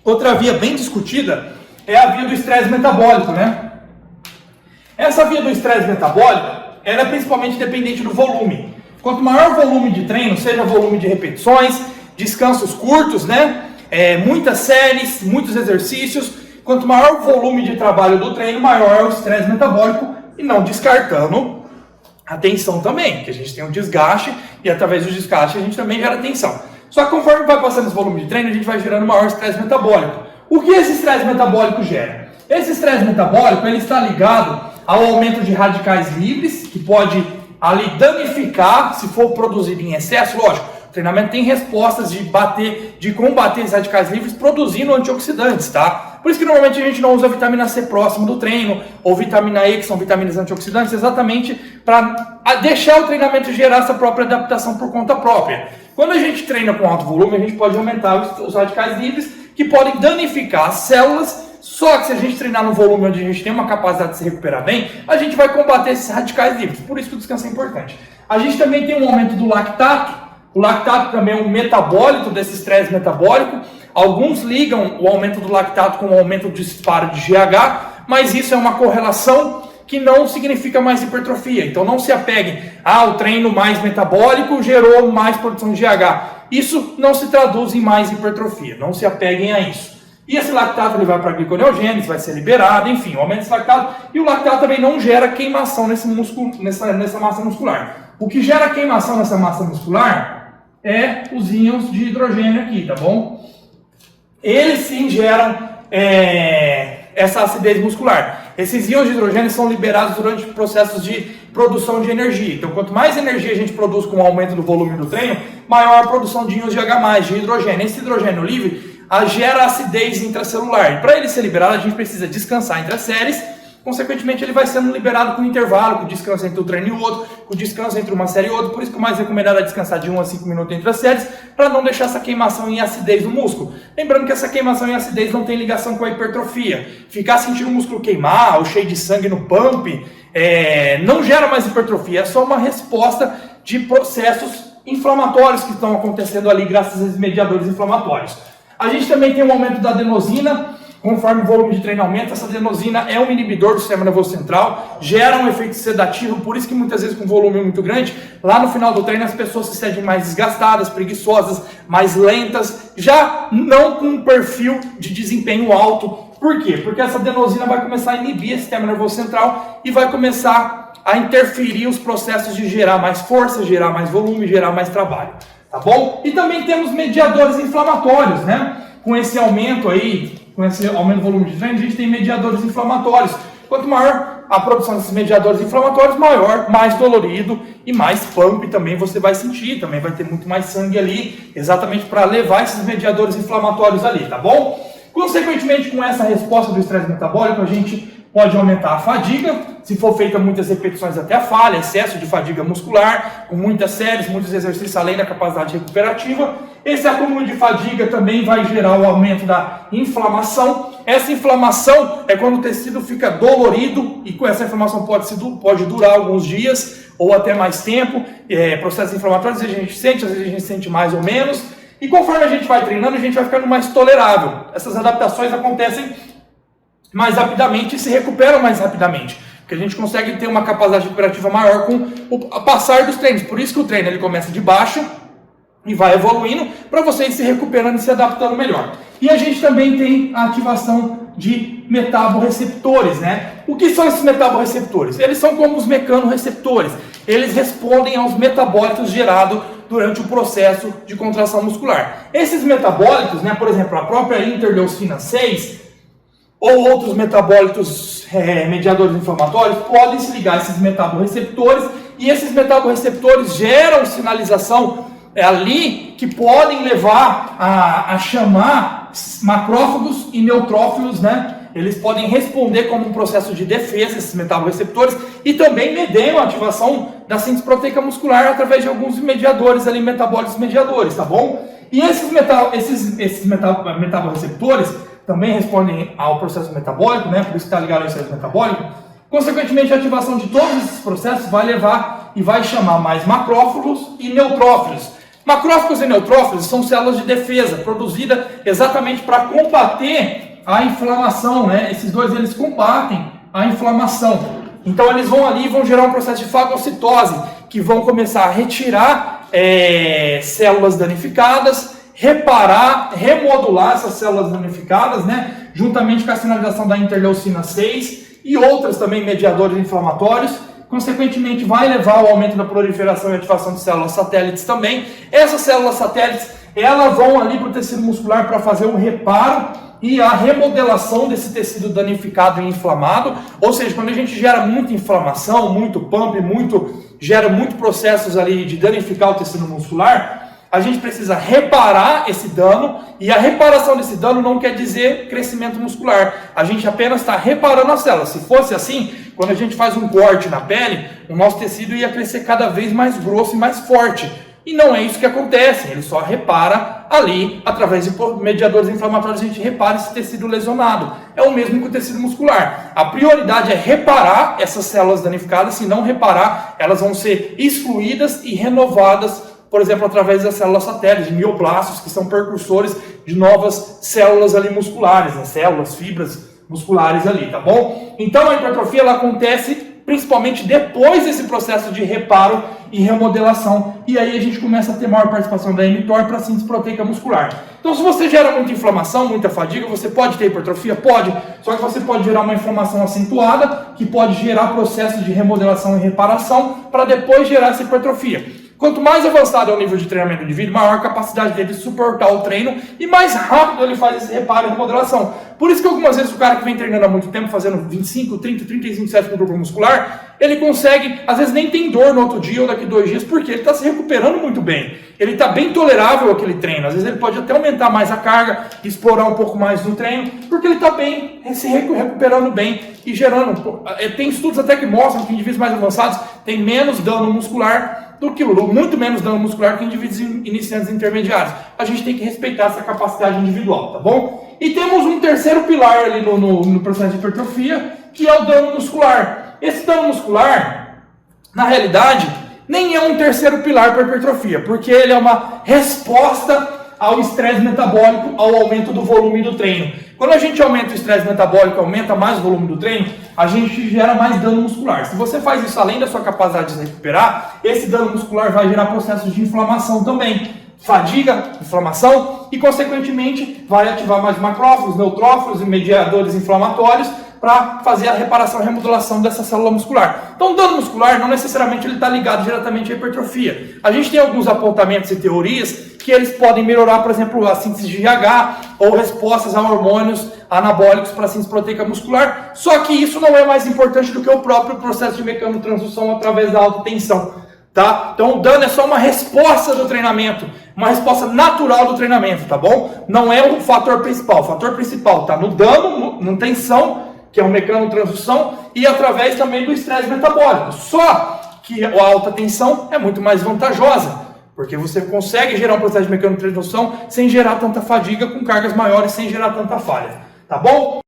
Outra via bem discutida é a via do estresse metabólico, né? Essa via do estresse metabólico, ela é principalmente dependente do volume. Quanto maior o volume de treino, seja volume de repetições, descansos curtos, né? Muitas séries, muitos exercícios, quanto maior o volume de trabalho do treino, maior é o estresse metabólico, e não descartando a tensão também, que a gente tem um desgaste, e através do desgaste a gente também gera tensão. Só que conforme vai passando esse volume de treino, a gente vai gerando maior estresse metabólico. O que esse estresse metabólico gera? Esse estresse metabólico, ele está ligado ao aumento de radicais livres, que pode ali danificar, se for produzido em excesso, lógico. O treinamento tem respostas de combater esses radicais livres produzindo antioxidantes, tá? Por isso que normalmente a gente não usa vitamina C próximo do treino, ou vitamina E, que são vitaminas antioxidantes, exatamente para deixar o treinamento gerar essa própria adaptação por conta própria. Quando a gente treina com alto volume, a gente pode aumentar os radicais livres, que podem danificar as células. Só que se a gente treinar no volume onde a gente tem uma capacidade de se recuperar bem, a gente vai combater esses radicais livres. Por isso que o descanso é importante. A gente também tem um aumento do lactato. O lactato também é um metabólito desse estresse metabólico. Alguns ligam o aumento do lactato com o aumento do disparo de GH, mas isso é uma correlação que não significa mais hipertrofia. Então não se apeguem, o treino mais metabólico gerou mais produção de GH. Isso não se traduz em mais hipertrofia, não se apeguem a isso. E esse lactato ele vai para a gliconeogênese, vai ser liberado, enfim, o aumento desse lactato. E o lactato também não gera queimação nesse músculo, nessa massa muscular. O que gera queimação nessa massa muscular é os íons de hidrogênio aqui, tá bom? Eles sim geram essa acidez muscular. Esses íons de hidrogênio são liberados durante processos de produção de energia. Então, quanto mais energia a gente produz com o aumento do volume do treino, maior a produção de íons de H+, de hidrogênio. Esse hidrogênio livre gera acidez intracelular. E para ele ser liberado, a gente precisa descansar entre as séries. Consequentemente, ele vai sendo liberado com intervalo, com descanso entre um treino e o outro, com descanso entre uma série e outra. Por isso que o mais recomendado é descansar de 1 a 5 minutos entre as séries, para não deixar essa queimação em acidez do músculo. Lembrando que essa queimação em acidez não tem ligação com a hipertrofia. Ficar sentindo o músculo queimar, ou cheio de sangue no pump, não gera mais hipertrofia. É só uma resposta de processos inflamatórios que estão acontecendo ali graças a esses mediadores inflamatórios. A gente também tem um aumento da adenosina. Conforme o volume de treino aumenta, essa adenosina é um inibidor do sistema nervoso central, gera um efeito sedativo, por isso que muitas vezes com volume muito grande, lá no final do treino as pessoas se sentem mais desgastadas, preguiçosas, mais lentas, já não com um perfil de desempenho alto. Por quê? Porque essa adenosina vai começar a inibir o sistema nervoso central e vai começar a interferir os processos de gerar mais força, gerar mais volume, gerar mais trabalho, tá bom? E também temos mediadores inflamatórios, né? Com esse aumento aí, com esse aumento do volume de treino, a gente tem mediadores inflamatórios. Quanto maior a produção desses mediadores inflamatórios, maior, mais dolorido e mais pump também você vai sentir. Também vai ter muito mais sangue ali, exatamente para levar esses mediadores inflamatórios ali, tá bom? Consequentemente, com essa resposta do estresse metabólico, a gente pode aumentar a fadiga, se for feita muitas repetições até a falha, excesso de fadiga muscular, com muitas séries, muitos exercícios além da capacidade recuperativa. Esse acúmulo de fadiga também vai gerar o aumento da inflamação. Essa inflamação é quando o tecido fica dolorido e com essa inflamação pode durar alguns dias ou até mais tempo. Processos inflamatórios às vezes a gente sente mais ou menos. E conforme a gente vai treinando, a gente vai ficando mais tolerável. Essas adaptações acontecem mais rapidamente e se recuperam mais rapidamente. Porque a gente consegue ter uma capacidade recuperativa maior com o passar dos treinos. Por isso que o treino ele começa de baixo e vai evoluindo para você ir se recuperando e se adaptando melhor. E a gente também tem a ativação de metaborreceptores, né? O que são esses metaborreceptores? Eles são como os mecanorreceptores. Eles respondem aos metabólitos gerados durante o processo de contração muscular. Esses metabólitos, né, por exemplo, a própria interleucina 6 ou outros metabólitos mediadores inflamatórios podem se ligar a esses metaborreceptores e esses metaborreceptores geram sinalização ali que podem levar a chamar macrófagos e neutrófilos, né? Eles podem responder como um processo de defesa, esses metaborreceptores, e também medeiam a ativação da síntese proteica muscular através de alguns mediadores ali, metabólicos mediadores, tá bom? E esses metaborreceptores também respondem ao processo metabólico, né? Por isso que está ligado ao processo metabólico. Consequentemente, a ativação de todos esses processos vai levar e vai chamar mais macrófagos e neutrófilos. Macrófagos e neutrófilos são células de defesa, produzidas exatamente para combater a inflamação, né? Esses dois, eles combatem a inflamação. Então eles vão ali e vão gerar um processo de fagocitose, que vão começar a retirar células danificadas, reparar, remodular essas células danificadas, né? Juntamente com a sinalização da interleucina 6 e outras também mediadores inflamatórios. Consequentemente, vai levar ao aumento da proliferação e ativação de células satélites também. Essas células satélites, elas vão ali para o tecido muscular para fazer o reparo e a remodelação desse tecido danificado e inflamado. Ou seja, quando a gente gera muita inflamação, muito pump, gera muito processos ali de danificar o tecido muscular, a gente precisa reparar esse dano, e a reparação desse dano não quer dizer crescimento muscular. A gente apenas está reparando as células. Se fosse assim, quando a gente faz um corte na pele, o nosso tecido ia crescer cada vez mais grosso e mais forte. E não é isso que acontece, ele só repara ali, através de mediadores inflamatórios, a gente repara esse tecido lesionado. É o mesmo que o tecido muscular. A prioridade é reparar essas células danificadas. Se não reparar, elas vão ser excluídas e renovadas, por exemplo, através das células satélites, de mioplastos, que são precursores de novas células ali musculares, né? Células, fibras musculares ali, tá bom? Então a hipertrofia, ela acontece principalmente depois desse processo de reparo e remodelação, e aí a gente começa a ter maior participação da mTOR para a síntese proteica muscular. Então, se você gera muita inflamação, muita fadiga, você pode ter hipertrofia? Pode, só que você pode gerar uma inflamação acentuada, que pode gerar processos de remodelação e reparação, para depois gerar essa hipertrofia. Quanto mais avançado é o nível de treinamento do indivíduo, maior a capacidade dele de suportar o treino e mais rápido ele faz esse reparo e remodelação. Por isso que algumas vezes o cara que vem treinando há muito tempo, fazendo 25, 30, 35 séries com grupo muscular, ele consegue, às vezes nem tem dor no outro dia ou daqui 2 dias, porque ele está se recuperando muito bem. Ele está bem tolerável aquele treino. Às vezes ele pode até aumentar mais a carga, explorar um pouco mais no treino, porque ele está bem, se recuperando bem e gerando. Tem estudos até que mostram que indivíduos mais avançados têm menos dano muscular do que muito menos dano muscular que indivíduos iniciantes intermediários. A gente tem que respeitar essa capacidade individual, tá bom? E temos um terceiro pilar ali no processo de hipertrofia, que é o dano muscular. Esse dano muscular, na realidade, nem é um terceiro pilar para a hipertrofia, porque ele é uma resposta ao estresse metabólico, ao aumento do volume do treino. Quando a gente aumenta o estresse metabólico, aumenta mais o volume do treino, a gente gera mais dano muscular. Se você faz isso além da sua capacidade de se recuperar, esse dano muscular vai gerar processos de inflamação também. Fadiga, inflamação, e consequentemente vai ativar mais macrófagos, neutrófilos e mediadores inflamatórios para fazer a reparação e remodelação dessa célula muscular. Então, o dano muscular não necessariamente está ligado diretamente à hipertrofia. A gente tem alguns apontamentos e teorias que eles podem melhorar, por exemplo, a síntese de IgH ou respostas a hormônios anabólicos para a síntese proteica muscular. Só que isso não é mais importante do que o próprio processo de mecanotransdução através da alta tensão. Tá? Então o dano é só uma resposta do treinamento, uma resposta natural do treinamento, tá bom? Não é o fator principal. O fator principal está no dano, na tensão, que é o mecanotransdução, e através também do estresse metabólico. Só que a alta tensão é muito mais vantajosa, porque você consegue gerar um processo de mecanotransdução sem gerar tanta fadiga, com cargas maiores, sem gerar tanta falha, tá bom?